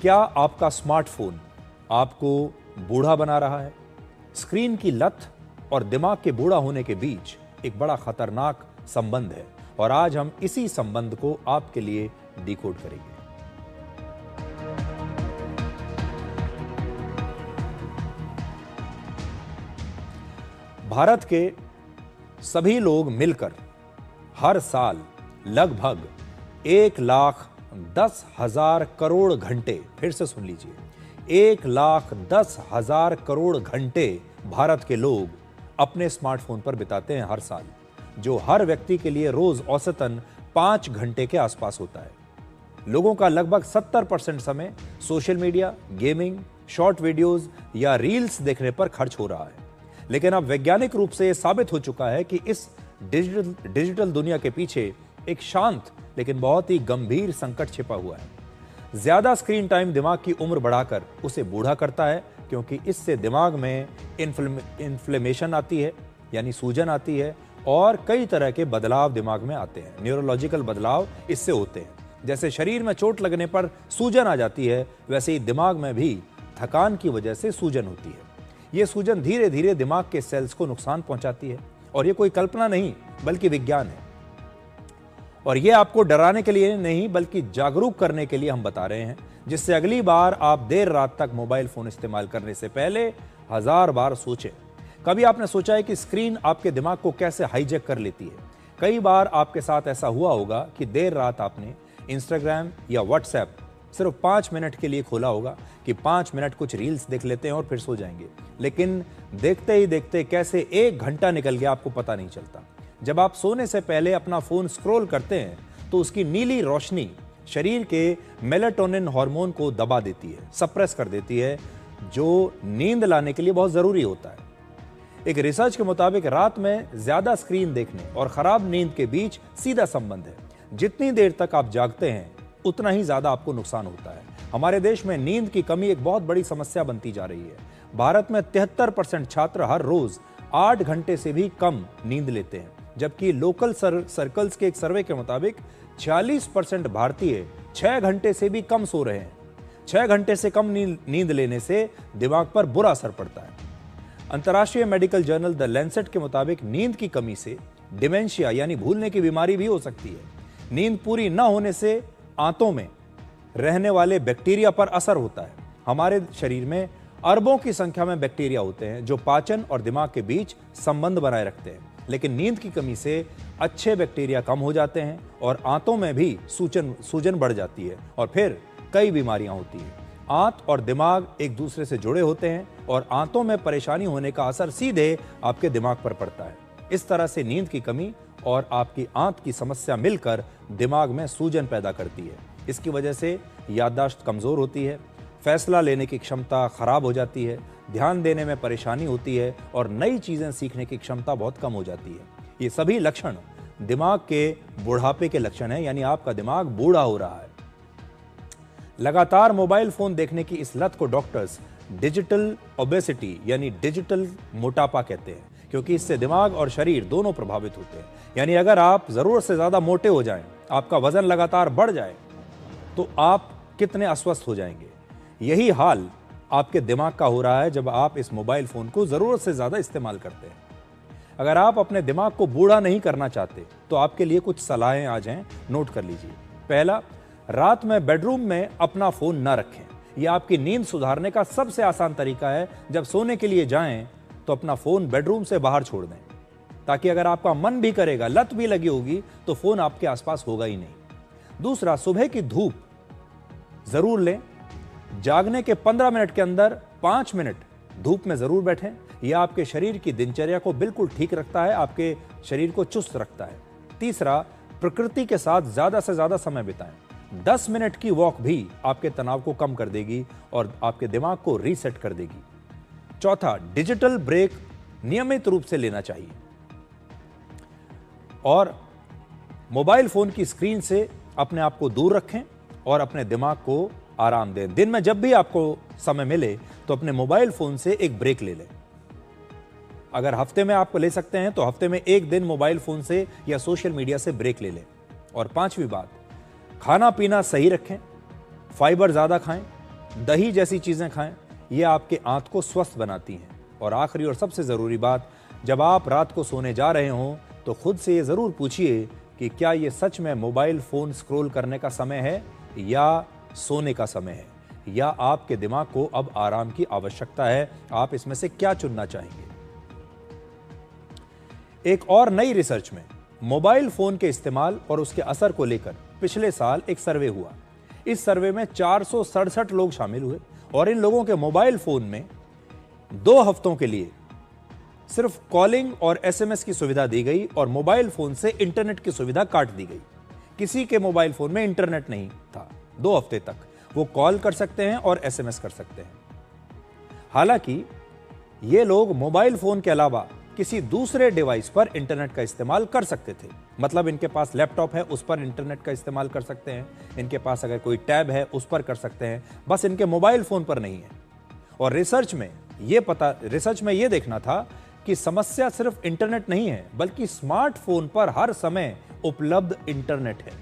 क्या आपका स्मार्टफोन आपको बूढ़ा बना रहा है? स्क्रीन की लत और दिमाग के बूढ़ा होने के बीच एक बड़ा खतरनाक संबंध है और आज हम इसी संबंध को आपके लिए डिकोड करेंगे। भारत के सभी लोग मिलकर हर साल लगभग 1,10,000 करोड़ घंटे, फिर से सुन लीजिए, 1,10,000 करोड़ घंटे भारत के लोग अपने स्मार्टफोन पर बिताते हैं हर साल, जो हर व्यक्ति के लिए रोज औसतन 5 घंटे के आसपास होता है। लोगों का लगभग 70% समय social media, gaming, short videos या रील्स देखने पर खर्च हो रहा है। लेकिन अब वैज्ञानिक रूप से यह साबित हो चुका है कि इस डिजिटल दुनिया के पीछे एक शांत लेकिन बहुत ही गंभीर संकट छिपा हुआ है। ज्यादा स्क्रीन टाइम दिमाग की उम्र बढ़ाकर उसे बूढ़ा करता है, क्योंकि इससे दिमाग में इन्फ्लेमेशन आती है, यानी सूजन आती है, और कई तरह के बदलाव दिमाग में आते हैं। न्यूरोलॉजिकल बदलाव इससे होते हैं। जैसे शरीर में चोट लगने पर सूजन आ जाती है, वैसे ही दिमाग में भी थकान की वजह से सूजन होती है। यह सूजन धीरे धीरे दिमाग के सेल्स को नुकसान पहुंचाती है और यह कोई कल्पना नहीं बल्कि विज्ञान है। और यह आपको डराने के लिए नहीं बल्कि जागरूक करने के लिए हम बता रहे हैं, जिससे अगली बार आप देर रात तक मोबाइल फोन इस्तेमाल करने से पहले 1000 बार सोचें। कभी आपने सोचा है कि स्क्रीन आपके दिमाग को कैसे हाईजैक कर लेती है? कई बार आपके साथ ऐसा हुआ होगा कि देर रात आपने इंस्टाग्राम या व्हाट्सएप सिर्फ 5 मिनट के लिए खोला होगा कि 5 मिनट कुछ रील्स देख लेते हैं और फिर सो जाएंगे, लेकिन देखते ही देखते कैसे 1 घंटा निकल गया आपको पता नहीं चलता। जब आप सोने से पहले अपना फोन स्क्रॉल करते हैं तो उसकी नीली रोशनी शरीर के मेलाटोनिन हार्मोन को दबा देती है, सप्रेस कर देती है, जो नींद लाने के लिए बहुत जरूरी होता है। एक रिसर्च के मुताबिक रात में ज्यादा स्क्रीन देखने और खराब नींद के बीच सीधा संबंध है। जितनी देर तक आप जागते हैं उतना ही ज्यादा आपको नुकसान होता है। हमारे देश में नींद की कमी एक बहुत बड़ी समस्या बनती जा रही है। भारत में 73% छात्र हर रोज 8 घंटे से भी कम नींद लेते हैं, जबकि लोकल सर्कल्स के एक सर्वे के मुताबिक 40% भारतीय 6 घंटे से भी कम सो रहे हैं। 6 घंटे से कम नींद लेने से दिमाग पर बुरा असर पड़ता है। अंतर्राष्ट्रीय मेडिकल जर्नल द लैंसेट के मुताबिक नींद की कमी से डिमेंशिया यानी भूलने की बीमारी भी हो सकती है। नींद पूरी न होने से आंतों में रहने वाले बैक्टीरिया पर असर होता है। हमारे शरीर में अरबों की संख्या में बैक्टीरिया होते हैं जो पाचन और दिमाग के बीच संबंध बनाए रखते हैं, लेकिन नींद की कमी से अच्छे बैक्टीरिया कम हो जाते हैं और आंतों में भी सूजन बढ़ जाती है और फिर कई बीमारियां होती हैं। आंत और दिमाग एक दूसरे से जुड़े होते हैं और आंतों में परेशानी होने का असर सीधे आपके दिमाग पर पड़ता है। इस तरह से नींद की कमी और आपकी आंत की समस्या मिलकर दिमाग में सूजन पैदा करती है। इसकी वजह से याददाश्त कमजोर होती है, फैसला लेने की क्षमता खराब हो जाती है, ध्यान देने में परेशानी होती है और नई चीजें सीखने की क्षमता बहुत कम हो जाती है। ये सभी लक्षण दिमाग के बुढ़ापे के लक्षण हैं, यानी आपका दिमाग बूढ़ा हो रहा है। लगातार मोबाइल फोन देखने की इस लत को डॉक्टर्स डिजिटल ओबेसिटी यानी डिजिटल मोटापा कहते हैं, क्योंकि इससे दिमाग और शरीर दोनों प्रभावित होते हैं। यानी अगर आप जरूरत से ज्यादा मोटे हो जाएं, आपका वजन लगातार बढ़ जाए, तो आप कितने अस्वस्थ हो जाएंगे। यही हाल आपके दिमाग का हो रहा है जब आप इस मोबाइल फोन को जरूरत से ज्यादा इस्तेमाल करते हैं। अगर आप अपने दिमाग को बूढ़ा नहीं करना चाहते तो आपके लिए कुछ सलाहें आज हैं, नोट कर लीजिए। पहला, रात में बेडरूम में अपना फोन ना रखें। यह आपकी नींद सुधारने का सबसे आसान तरीका है। जब सोने के लिए जाएं तो अपना फोन बेडरूम से बाहर छोड़ दें, ताकि अगर आपका मन भी करेगा, लत भी लगी होगी, तो फोन आपके आसपास होगा ही नहीं। दूसरा, सुबह की धूप जरूर लें। जागने के 15 मिनट के अंदर 5 मिनट धूप में जरूर बैठें। यह आपके शरीर की दिनचर्या को बिल्कुल ठीक रखता है, आपके शरीर को चुस्त रखता है। तीसरा, प्रकृति के साथ ज्यादा से ज्यादा समय बिताएं। 10 मिनट की वॉक भी आपके तनाव को कम कर देगी और आपके दिमाग को रीसेट कर देगी। चौथा, डिजिटल ब्रेक नियमित रूप से लेना चाहिए और मोबाइल फोन की स्क्रीन से अपने आप को दूर रखें और अपने दिमाग को आराम दें। दिन में जब भी आपको समय मिले तो अपने मोबाइल फोन से एक ब्रेक ले लें। अगर हफ्ते में आप ले सकते हैं तो हफ्ते में एक दिन मोबाइल फोन से या सोशल मीडिया से ब्रेक ले लें। और 5वीं बात, खाना पीना सही रखें, फाइबर ज्यादा खाएं, दही जैसी चीजें खाएं, ये आपके आंत को स्वस्थ बनाती हैं। और आखिरी और सबसे जरूरी बात, जब आप रात को सोने जा रहे हों तो खुद से ये जरूर पूछिए कि क्या ये सच में मोबाइल फोन स्क्रॉल करने का समय है या सोने का समय है, या आपके दिमाग को अब आराम की आवश्यकता है। आप इसमें से क्या चुनना चाहेंगे? एक और नई रिसर्च में मोबाइल फोन के इस्तेमाल और उसके असर को लेकर पिछले साल एक सर्वे हुआ। इस सर्वे में 467 लोग शामिल हुए और इन लोगों के मोबाइल फोन में 2 हफ्तों के लिए सिर्फ कॉलिंग और एसएमएस की सुविधा दी गई और मोबाइल फोन से इंटरनेट की सुविधा काट दी गई। किसी के मोबाइल फोन में इंटरनेट नहीं था। 2 हफ्ते तक वो कॉल कर सकते हैं और एसएमएस कर सकते हैं। हालांकि ये लोग मोबाइल फोन के अलावा किसी दूसरे डिवाइस पर इंटरनेट का इस्तेमाल कर सकते थे। मतलब इनके पास लैपटॉप है, उस पर इंटरनेट का इस्तेमाल कर सकते हैं। इनके पास अगर कोई टैब है, उस पर कर सकते हैं, बस इनके मोबाइल फोन पर नहीं है। और रिसर्च में ये देखना था कि समस्या सिर्फ इंटरनेट नहीं है, बल्कि स्मार्टफोन पर हर समय उपलब्ध इंटरनेट है।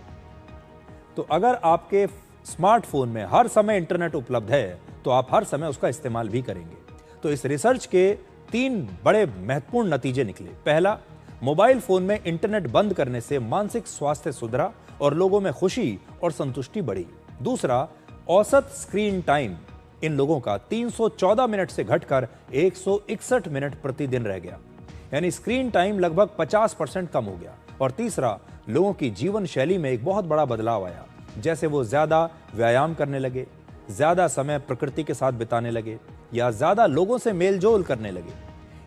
तो अगर आपके स्मार्टफोन में हर समय इंटरनेट उपलब्ध है तो आप हर समय उसका इस्तेमाल भी करेंगे। तो इस रिसर्च के 3 बड़े महत्वपूर्ण नतीजे निकले। पहला, मोबाइल फोन में इंटरनेट बंद करने से मानसिक स्वास्थ्य सुधरा और लोगों में खुशी और संतुष्टि बढ़ी। दूसरा, औसत स्क्रीन टाइम इन लोगों का 314 मिनट से घटकर 161 मिनट प्रतिदिन रह गया, यानी स्क्रीन टाइम लगभग 50% कम हो गया। और तीसरा, लोगों की जीवन शैली में एक बहुत बड़ा बदलाव आया, जैसे वो ज्यादा व्यायाम करने लगे, ज्यादा समय प्रकृति के साथ बिताने लगे या ज्यादा लोगों से मेलजोल करने लगे।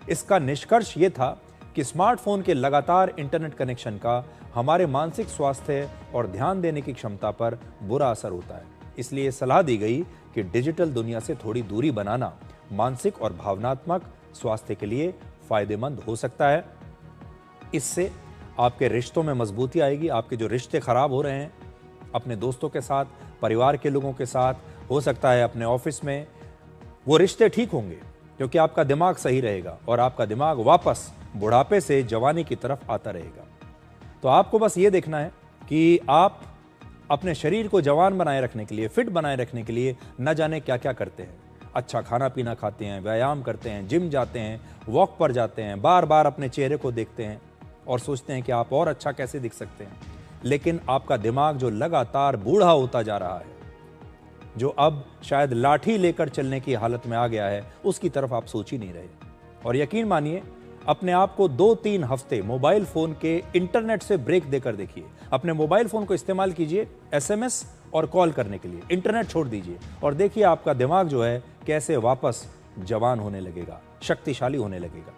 इसका निष्कर्ष ये था कि स्मार्टफोन के लगातार इंटरनेट कनेक्शन का हमारे मानसिक स्वास्थ्य और ध्यान देने की क्षमता पर बुरा असर होता है। इसलिए सलाह दी गई कि डिजिटल दुनिया से थोड़ी दूरी बनाना मानसिक और भावनात्मक स्वास्थ्य के लिए फायदेमंद हो सकता है। इससे आपके रिश्तों में मजबूती आएगी। आपके जो रिश्ते खराब हो रहे हैं अपने दोस्तों के साथ, परिवार के लोगों के साथ, हो सकता है अपने ऑफिस में, वो रिश्ते ठीक होंगे क्योंकि आपका दिमाग सही रहेगा और आपका दिमाग वापस बुढ़ापे से जवानी की तरफ आता रहेगा। तो आपको बस ये देखना है कि आप अपने शरीर को जवान बनाए रखने के लिए, फिट बनाए रखने के लिए न जाने क्या क्या करते हैं। अच्छा खाना पीना खाते हैं, व्यायाम करते हैं, जिम जाते हैं, वॉक पर जाते हैं, बार बार अपने चेहरे को देखते हैं और सोचते हैं कि आप और अच्छा कैसे दिख सकते हैं। लेकिन आपका दिमाग जो लगातार बूढ़ा होता जा रहा है, जो अब शायद लाठी लेकर चलने की हालत में आ गया है, उसकी तरफ आप सोच ही नहीं रहे। और यकीन मानिए, अपने आप को 2-3 हफ्ते मोबाइल फोन के इंटरनेट से ब्रेक देकर देखिए। अपने मोबाइल फोन को इस्तेमाल कीजिए एसएमएस और कॉल करने के लिए, इंटरनेट छोड़ दीजिए और देखिए आपका दिमाग जो है कैसे वापस जवान होने लगेगा, शक्तिशाली होने लगेगा।